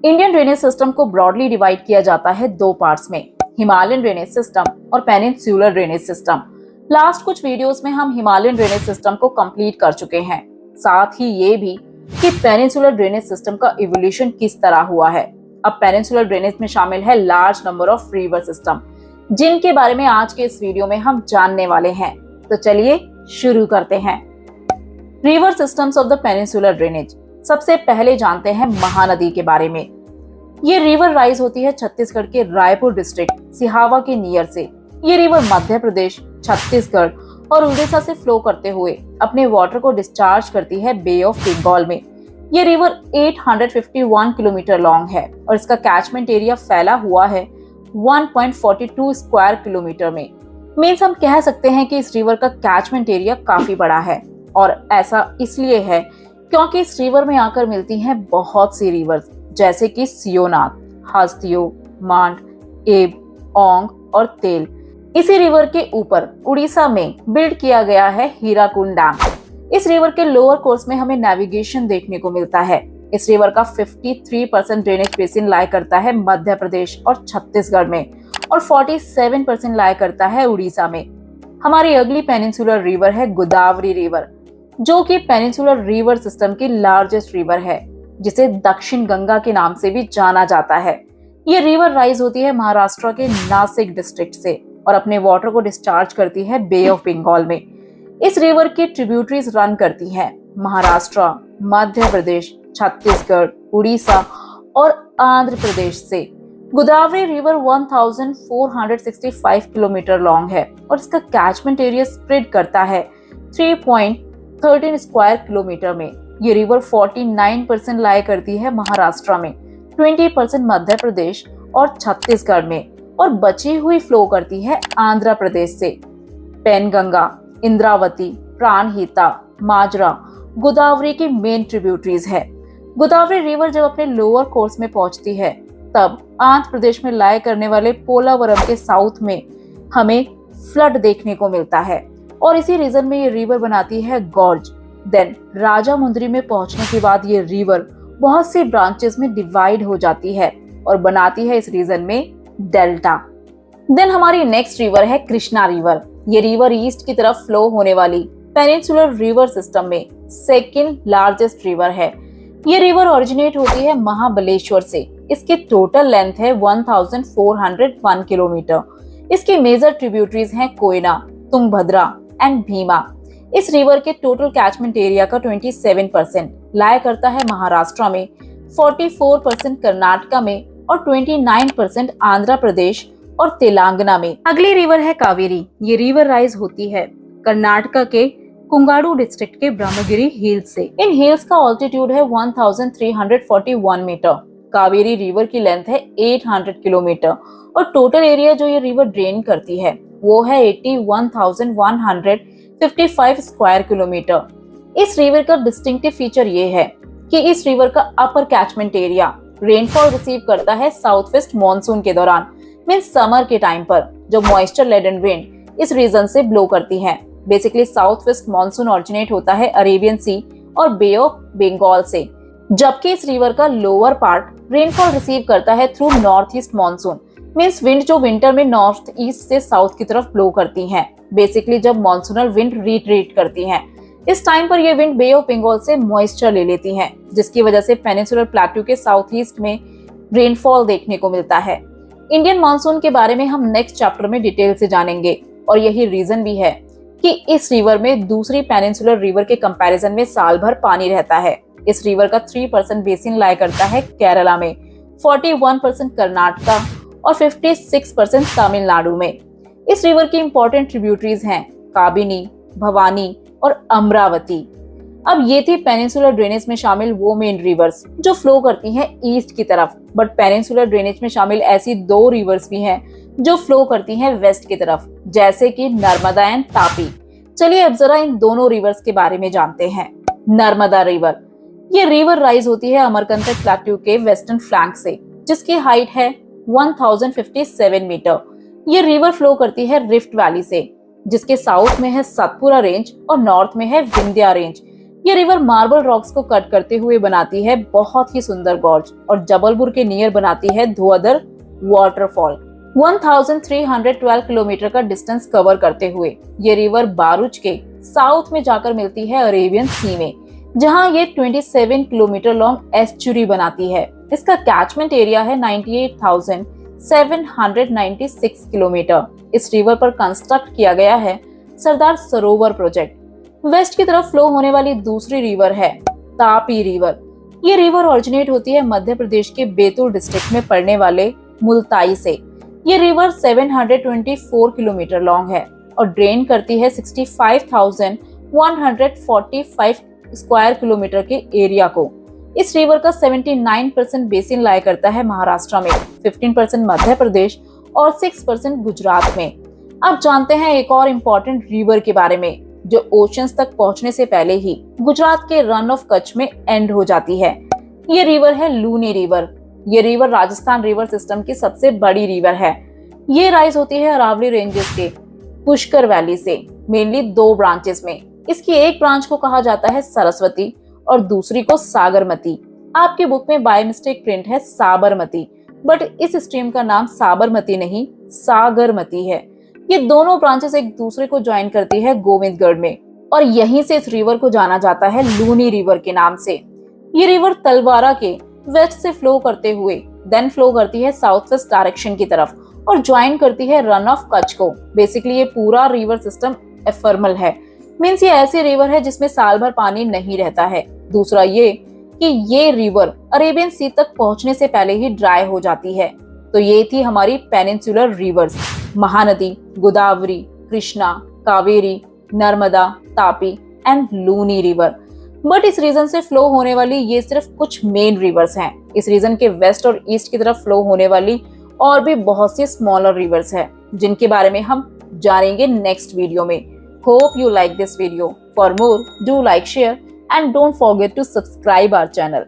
Indian drainage system को broadly divide किया जाता है दो पार्ट्स में, हिमालयन ड्रेनेज सिस्टम और पेनिनसुलर ड्रेनेज सिस्टम। लास्ट कुछ वीडियोस में हम हिमालयन ड्रेनेज सिस्टम को कंप्लीट कर चुके हैं, साथ ही ये भी कि पेनिनसुलर ड्रेनेज सिस्टम का इवोल्यूशन किस तरह हुआ है। अब पेनिनसुलर ड्रेनेज में शामिल है large number of river system, जिनके बारे में आज के इस वीडियो में हम जानने वाले हैं। तो चलिए शुरू करते हैं। River systems of the peninsular drainage. सबसे पहले जानते हैं महानदी के बारे में। ये रिवर राइज होती है छत्तीसगढ़ के रायपुर डिस्ट्रिक्ट सिहावा के नियर से। ये रिवर मध्य प्रदेश, छत्तीसगढ़ और उड़ीसा से फ्लो करते हुए अपने वाटर को डिस्चार्ज करती है बे ऑफ बंगाल में। ये रिवर 851 किलोमीटर लॉन्ग है और इसका कैचमेंट एरिया फैला हुआ है 1.42 स्क्वायर किलोमीटर में। मीन्स हम कह सकते हैं कि इस रिवर का कैचमेंट एरिया काफी बड़ा है, और ऐसा इसलिए है क्योंकि इस रिवर में आकर मिलती हैं बहुत सी रिवर्स, जैसे कि सियोनाथ, हस्तियो, मांड, एब, ओंग और तेल। इसी रिवर के ऊपर उड़ीसा में बिल्ड किया गया है हीराकुंड डैम। इस रिवर के लोअर कोर्स में हमें नेविगेशन देखने को मिलता है। इस रिवर का 53% ड्रेनेज बेसिन लाई करता है मध्य प्रदेश और छत्तीसगढ़ में, और 47% लाई करता है उड़ीसा में। हमारी अगली पेनिनसुलर रिवर है गोदावरी रिवर, जो कि पेनिनसुलर रिवर सिस्टम की लार्जेस्ट रिवर है, जिसे दक्षिण गंगा के नाम से भी जाना जाता है। ये रिवर राइज होती है महाराष्ट्र के नासिक डिस्ट्रिक्ट से और अपने वाटर को डिस्चार्ज करती है बे ऑफ बंगाल में। इस रिवर की ट्रिब्यूटरीज रन करती हैं महाराष्ट्र, मध्य प्रदेश, छत्तीसगढ़, उड़ीसा और आंध्र प्रदेश से। गोदावरी रिवर 1465 किलोमीटर लॉन्ग है और इसका कैचमेंट एरिया स्प्रेड करता है 3.13 स्क्वायर किलोमीटर में। ये रिवर 49% लाई करती है महाराष्ट्र में, 20% मध्य प्रदेश और छत्तीसगढ़ में, और बची हुई फ्लो करती है आंध्र प्रदेश से। पेनगंगा, इंद्रावती, प्राणहिता, माजरा गोदावरी की मेन ट्रिब्यूटरीज है। गोदावरी रिवर जब अपने लोअर कोर्स में पहुंचती है, तब आंध्र प्रदेश में लाई करने वाले पोलावरम के साउथ में हमें फ्लड देखने को मिलता है, और इसी रीजन में ये रिवर बनाती है गॉर्ज। देन राजामुंदरी में पहुंचने के बाद ये रिवर बहुत सी ब्रांचेस में डिवाइड हो जाती है और बनाती है इस रीजन में डेल्टा। देन हमारी नेक्स्ट रिवर है कृष्णा रिवर। ये रिवर ईस्ट की तरफ फ्लो होने वाली पेनिनसुलर रिवर सिस्टम में सेकंड लार्जेस्ट रिवर है। ये रिवर ओरिजिनेट होती है महाबलेश्वर से। इसकी टोटल लेंथ है 1401 किलोमीटर। इसकी मेजर ट्रिब्यूटरीज हैं कोयना, तुंगभद्रा एंड भीमा। इस रिवर के टोटल कैचमेंट एरिया का 27% लाई करता है महाराष्ट्र में, 44% कर्नाटका में और 29% आंध्र प्रदेश और तेलंगाना में। अगली रिवर है कावेरी। ये रिवर राइज होती है कर्नाटका के कुंगाडू डिस्ट्रिक्ट के ब्रह्मगिरी हिल्स से। इन हिल्स का ऑल्टीट्यूड है 1341 मीटर। कावेरी रिवर की लेंथ है 800 किलोमीटर और टोटल एरिया जो ये रिवर ड्रेन करती है वो है 81,155 स्क्वायर किलोमीटर। इस रिवर का डिस्टिंक्टिव फीचर ये है कि इस रिवर का अपर कैचमेंट एरिया रेनफॉल रिसीव करता है साउथ वेस्ट मानसून के दौरान, मींस समर के टाइम पर, जो मॉइस्चर लेडन विंड इस रीजन से ब्लो करती है। Basically south west monsoon originate होता है अरेबियन सी और बे ऑफ बंगाल से, जबकि इस रिवर का लोअर पार्ट रेनफॉल रिसीव करता है through north east monsoon, means wind जो विंटर में नॉर्थ ईस्ट से साउथ की तरफ ब्लो करती हैं। बेसिकली जब मानसूनल विंड रिट्रीट करती हैं, इस टाइम पर ये विंड बे ऑफ बंगाल से मॉइस्चर ले लेती हैं, जिसकी वजह से पेनिनसुलर प्लेट्यू के साउथ ईस्ट में रेनफॉल देखने को मिलता है। इंडियन मानसून के बारे में हम नेक्स्ट चैप्टर में डिटेल से जानेंगे, और यही रीजन भी है कि इस रिवर में दूसरी पेनिनसुलर रिवर के कंपैरिजन में साल भर पानी रहता है। इस रिवर का 3% बेसिन लाई करता है केरला में, 41% कर्नाटका और 56% तमिलनाडु में। इस रिवर की इंपॉर्टेंट ट्रिब्यूटरीज हैं काबिनी, भवानी और अमरावती। अब ये थी पेनिनसुलर ड्रेनेज में शामिल वो मेन रिवर्स जो फ्लो करती हैं ईस्ट की तरफ, बट पेनिनसुलर ड्रेनेज में शामिल ऐसी दो रिवर्स भी हैं जो फ्लो करती हैं वेस्ट की तरफ, जैसे कि नर्मदा एंड तापी। चलिए अब जरा इन दोनों रिवर्स के बारे में जानते हैं। नर्मदा रिवर, ये रिवर राइज होती है अमरकंटक प्लेट्यू के वेस्टर्न फ्लैंक से, जिसकी हाइट है 1057 मीटर। ये रिवर फ्लो करती है रिफ्ट वैली से, जिसके साउथ में है सतपुरा रेंज और नॉर्थ में है विंध्या रेंज। ये रिवर मार्बल रॉक्स को कट करते हुए बनाती है बहुत ही सुंदर गॉर्ज और जबलपुर के नियर बनाती है धुआंधार वाटरफॉल। 1312 किलोमीटर का डिस्टेंस कवर करते हुए ये रिवर बारूच के साउथ में जाकर मिलती है अरेबियन सी में, जहां ये 27 किलोमीटर लॉन्ग एस्चुरी बनाती है। इसका कैचमेंट एरिया है 98,796 किलोमीटर। इस रिवर पर कंस्ट्रक्ट किया गया है सरदार सरोवर प्रोजेक्ट। वेस्ट की तरफ फ्लो होने वाली दूसरी रिवर है तापी रिवर। ये रिवर ओरिजिनेट होती है मध्य प्रदेश के बैतूल डिस्ट्रिक्ट में पड़ने वाले मुल्ताई से। ये रिवर 724 किलोमीटर लॉन्ग है और ड्रेन करती है 65,145 स्क्वायर किलोमीटर के एरिया को। इस रिवर का 79% बेसिन लाया करता है महाराष्ट्र में, 15% मध्य प्रदेश और 6% गुजरात में। अब जानते हैं एक और इम्पोर्टेंट रिवर के बारे में जो ओशंस तक पहुंचने से पहले ही गुजरात के रन ऑफ कच्छ में एंड हो जाती है। ये रिवर है लूनी रिवर। ये रिवर राजस्थान रिवर सिस्टम की सबसे बड़ी रिवर है। ये राइज होती है अरावली रेंजेस के पुष्कर वैली से, मेनली 2 ब्रांचेस में। इसकी एक ब्रांच को कहा जाता है सरस्वती और दूसरी को सागरमती। आपके बुक में बाय मिस्टेक प्रिंट है साबरमती, बट इस स्ट्रीम का नाम साबरमती नहीं सागरमती है। ये दोनों ब्रांचेस एक दूसरे को ज्वाइन करती है गोविंदगढ़ में और यहीं से इस रिवर को जाना जाता है लूनी रिवर के नाम से। ये रिवर तलवारा के वेस्ट से फ्लो करते हुए देन फ्लो करती है साउथ वेस्ट डायरेक्शन की तरफ और ज्वाइन करती है रन ऑफ कच्छ को। बेसिकली ये पूरा रिवर सिस्टम एफर्मल है, मीन्स ये ऐसी रिवर है जिसमें साल भर पानी नहीं रहता है। दूसरा ये कि ये रिवर अरेबियन सी तक पहुंचने से पहले ही ड्राई हो जाती है। तो ये थी हमारी peninsular rivers, Mahanadi, Godavari, Krishna, Kaveri, Narmada, Tapi and Luni river. But इस रीजन से फ्लो होने वाली ये सिर्फ कुछ मेन रिवर्स हैं। इस रीजन के वेस्ट और ईस्ट की तरफ फ्लो होने वाली और भी बहुत सी स्मॉलर रिवर्स हैं जिनके बारे में हम जानेंगे नेक्स्ट वीडियो में। Hope you like this video. For more, do like, share and don't forget to subscribe our channel.